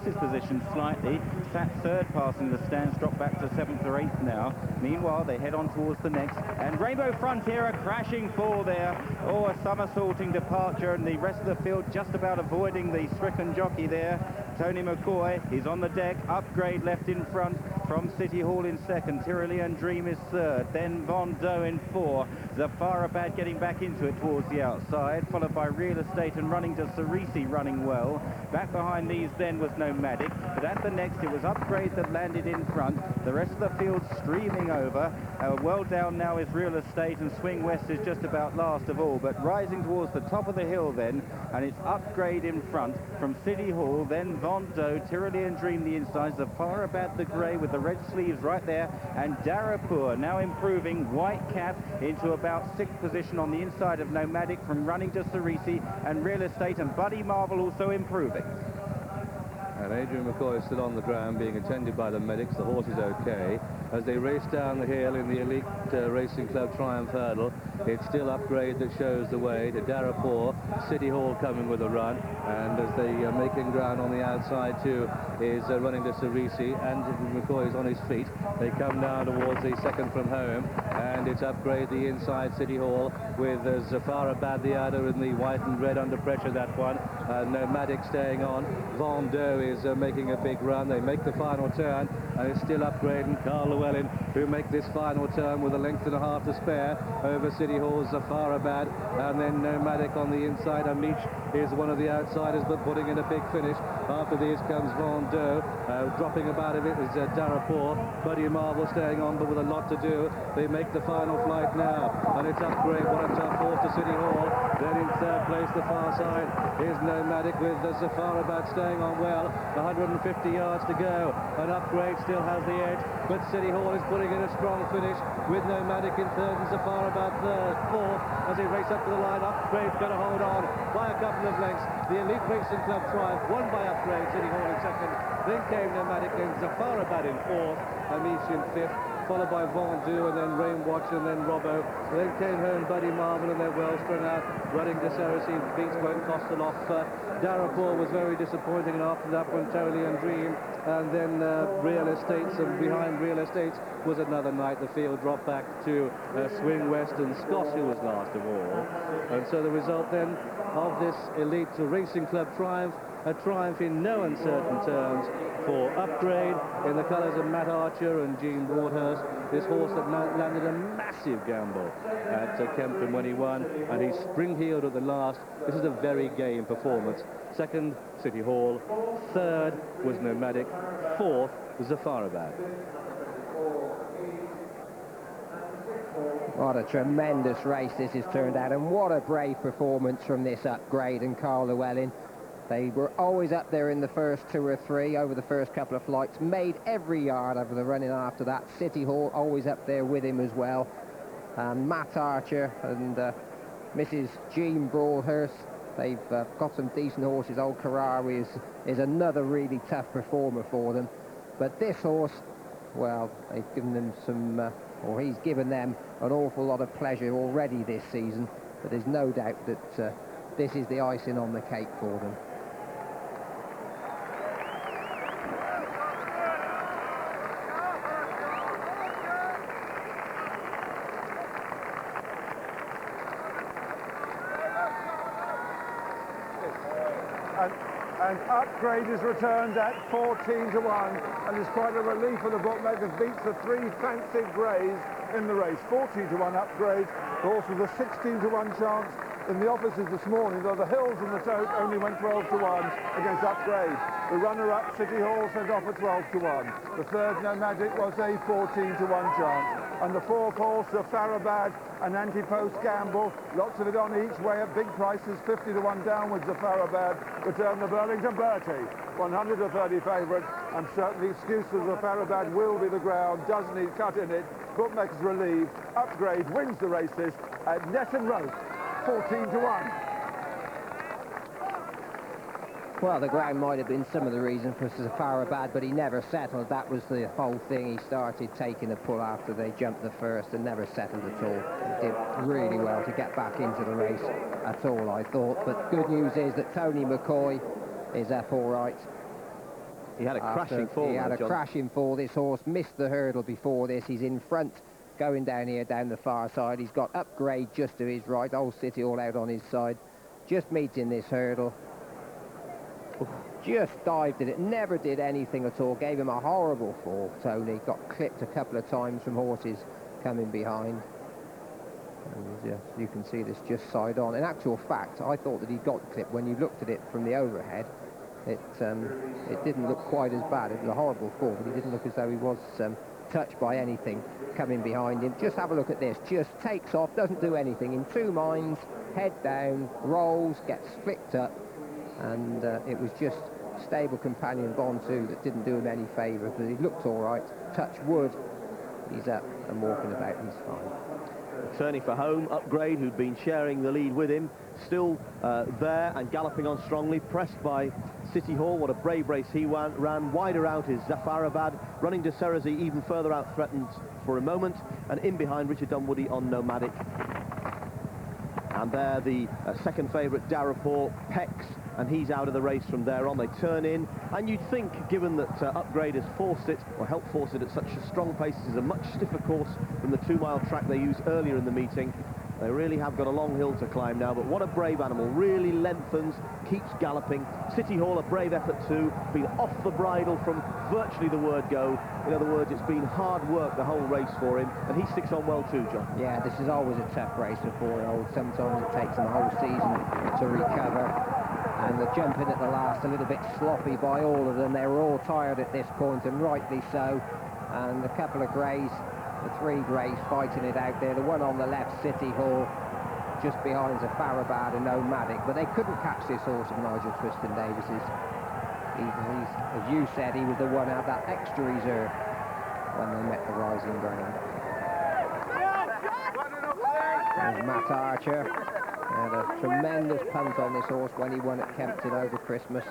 his position slightly. Sat third, passing the stands, dropped back to 7th or 8th now. Meanwhile, they head on towards the next. And Rainbow Frontier, a crashing fall there. Oh, a somersaulting departure, and the rest of the field just about avoiding the stricken jockey there. Tony McCoy, he's on the deck. Upgrade left in front from City Hall in second. Tyrolean Dream is third. Then Von Doe in 4. Zafarabad getting back into it towards the outside, followed by Real Estate and Running to Cerisi running well. Back behind these then was Nomadic, but at the next it was Upgrade that landed in front. The rest of the field streaming over. Well down now is Real Estate, and Swing West is just about last of all, but rising towards the top of the hill then, and it's Upgrade in front from City Hall, then Von Doe, Tyrolean Dream the inside, Zafarabad the grey with the red sleeves right there, and Darapur now improving. White Cap into about 6th position on the inside of Nomadic from Running to Cerisi, and Real Estate and Buddy Marvel also improving. And Adrian McCoy is still on the ground, being attended by the medics. The horse is okay. As they race down the hill in the Elite Racing Club Triumph Hurdle, it's still Upgrade that shows the way to Darapur. City Hall coming with a run, and as they are making ground on the outside too is Running to Cerisi, and McCoy is on his feet. They come down towards the second from home, and it's Upgrade the inside, City Hall, with Zafarabad the outer in the white and red under pressure, that one. Nomadic staying on. Von Doe is making a big run. They make the final turn, and it's still Upgrade and Carl Llewellyn who make this final turn with a length and a half to spare over City Hall's Zafarabad, and then Nomadic on the inside. Amish is one of the outsiders, but putting in a big finish. After these comes Von Doe. Dropping about a bit is Darapur. Buddy Marvel staying on, but with a lot to do. They make the final flight now, and it's Upgrade, one top fourth to City Hall. Then in third place, the far side, is Nomadic with Zafarabad staying on well. 150 yards to go, and Upgrade still has the edge, but City Hall is putting in a strong finish with Nomadic in third and Zafarabad fourth as they race up to the line. Upgrade's going to hold on by a couple of lengths. The Elite Racing Club Triumph won by Upgrade, City Hall in second. Then came Nomadic and Zafarabad in fourth, Amish in fifth, followed by Von Doe, and then Rainwatch, and then Robbo. Then came home Buddy Marvel, and they're well strung out. Running to Cerisi beats won't cost a lot. Darapur was very disappointing, and after that one, Tyrolean Dream, and then Real Estates, and behind Real Estates was another night. The field dropped back to Swing West and Scott, who was last of all. And so the result then of this Elite Racing Club Triumph, a triumph in no uncertain terms for Upgrade in the colours of Matt Archer and Gene Broadhurst. This horse that landed a massive gamble at Kempton when he won, and he spring-heeled at the last. This is a very game performance. Second, City Hall. Third was Nomadic. Fourth, Zafarabad. What a tremendous race this has turned out, and what a brave performance from this Upgrade and Carl Llewellyn. They were always up there in the first 2 or 3 over the first couple of flights, made every yard over the running after that. City Hall always up there with him as well. And Matt Archer and Mrs. Jean Broadhurst, they've got some decent horses. Old Karawi is another really tough performer for them. But this horse, well, they've given them some, or he's given them an awful lot of pleasure already this season. But there's no doubt that this is the icing on the cake for them. And Upgrade is returned at 14 to 1, and it's quite a relief for the bookmakers. Beats the 3 fancied greys in the race. 14 to 1 Upgrade. The horse with a 16 to 1 chance in the offices this morning, though the Hills and the Tote only went 12 to 1 against Upgrade. The runner-up, City Hall, sent off at 12 to 1. The third, Nomadic, was a 14 to 1 chance. And the fourth horse, Zafarabad, an anti-post gamble. Lots of it on each way at big prices. 50 to 1 downwards, Zafarabad. Returned the Burlington Bertie. 100 to 30 favourite. And certainly excuse for Zafarabad will be the ground. Does need cut in it. Bookmakers relieved. Upgrade wins the races at net and rope. 14 to 1. Well, the ground might have been some of the reason for Zafarabad, but he never settled. That was the whole thing. He started taking a pull after they jumped the first and never settled at all. He did really well to get back into the race at all, I thought. But good news is that Tony McCoy is up all right. He had a crashing fall. He had a John. crashing fall. This horse missed the hurdle before this. He's in front, going down here, down the far side. He's got Upgrade just to his right. Old City all out on his side. Just meeting this hurdle. Just dived at it. Never did anything at all. Gave him a horrible fall, Tony. Got clipped a couple of times from horses coming behind. And you can see this just side on. In actual fact, I thought that he got clipped. When you looked at it from the overhead, it didn't look quite as bad. It was a horrible fall, but he didn't look as though he was touched by anything coming behind him. Just have a look at this. Just takes off, doesn't do anything. In two minds, head down, rolls, gets flicked up, and it was just stable companion Bond 2 that didn't do him any favour, but he looked all right. Touch wood, he's up and walking about, he's fine. Turning for home, Upgrade, who'd been sharing the lead with him, still there and galloping on strongly, pressed by City Hall. What a brave race he ran. Wider out is Zafarabad, running to Ceresy even further out, threatened for a moment, and in behind Richard Dunwoody on Nomadic. And there the second favourite, Darapur, pecks, and he's out of the race from there on. They turn in, and you'd think, given that Upgrade has forced it, or helped force it at such a strong pace, this is a much stiffer course than the 2-mile track they used earlier in the meeting. They really have got a long hill to climb now, but what a brave animal. Really lengthens, keeps galloping. City Hall, a brave effort too. Been off the bridle from virtually the word go. In other words, it's been hard work the whole race for him, and he sticks on well too, John. Yeah, this is always a tough race for 4-year-olds. Sometimes it takes them a whole season to recover. And the jumping at the last, a little bit sloppy by all of them. They were all tired at this point, and rightly so. And a couple of greys, the 3 greys fighting it out there. The one on the left, City Hall, just behind Zafarabad and Nomadic. But they couldn't catch this horse of Nigel Twiston-Davies's. He's, as you said, he was the one out that extra reserve when they met the rising ground. There's Matt Archer. He had a tremendous punt on this horse when he won at Kempton over Christmas.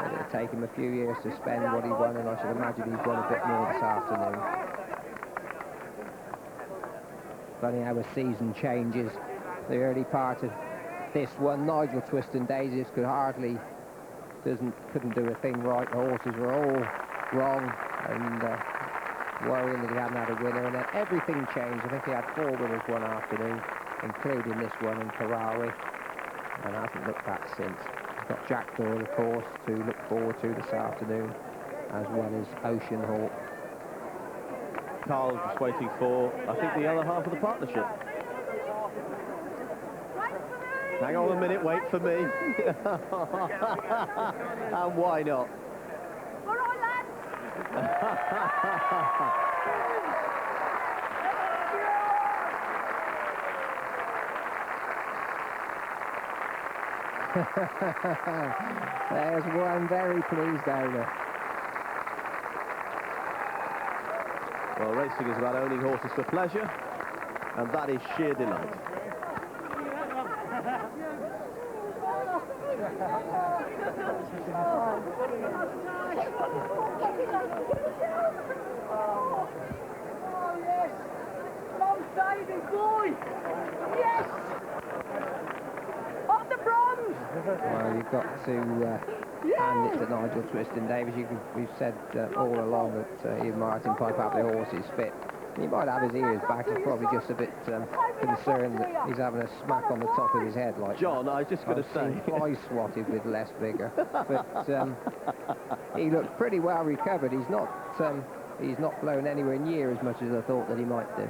It'll take him a few years to spend what he won, and I should imagine he's won a bit more this afternoon. Funny how a season changes. The early part of this one, Nigel Twiston-Davies couldn't do a thing right. The horses were all wrong, and worrying that he hadn't had a winner, and then everything changed. I think he had 4 winners one afternoon, including this one in Karawi, and hasn't looked back since. He's got Jack Doyle, of course, to look forward to this afternoon, as well as Ocean Hawk. Carl just waiting for, I think, the other half of the partnership. Hang on a minute, wait for me. And why not? All right, lads. There's one very pleased owner. Well, racing is about owning horses for pleasure, and that is sheer delight. Oh, yes. Long David, boy. Yes. Up the bronze. Well, you've got to hand it to Nigel Twiston-Davies. We've said all along that Ian Martin pipe up the horse is fit. He might have his ears back. He's probably just a bit concerned that he's having a smack on the top of his head. Like John, I was just going to say, fly swatted with less vigour. But he looked pretty well recovered. He's not blown anywhere near as much as I thought that he might do.